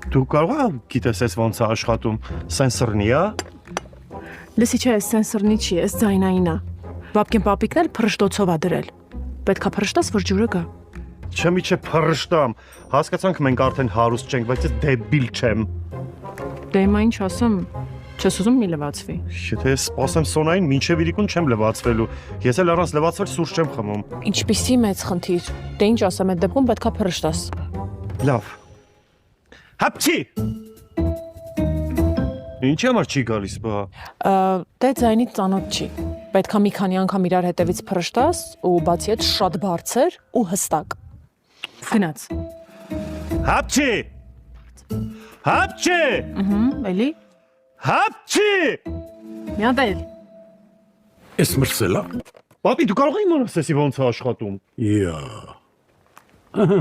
Դու կարող ես գիտես ես ոնց է աշխատում, սենսորնի է։ Լսի չէ, սենսորնի չի, էս ձայնային է։ Բաբկին պապիկն էլ փռշտոցով է դրել։ Պետքա փռշտաս, որ ջուրը գա։ Չեմ իջե փռշտամ։ Հասկացանք մենք արդեն հարուստ չենք, բայց ես դեբիլ չեմ։ Դե հիմա ինչ ասեմ, չես ուզում մի լվացվի։ Եթե ես սպասեմ Սոնային, մինչև իրիկուն չեմ լվացվելու։ Ես էլ առանց լվացվել սուրճ չեմ խմում։ Ինչպիսի մեծ խնդիր։ Դե ինչ ասեմ, այդ դեպքում պետքա փռշտաս։ Լավ։ Հապչի։ Ինչի համար չի գալիս բա։ Դե ձայնից ծանոթ չի։ Պետքա մի քանի անգամ իրար հետևից փռշտաս ու բացի այդ շատ բարձր ու հստակ։ Գնաց։ Հապչի։ Հապչի։ Էլի։ Հապչի։ Մի հատ էլ։ Էս մրսելա։ Պապի, դու կարող ես իմանալ սեսի ոնց է աշխատում։ Յա։ Ահա։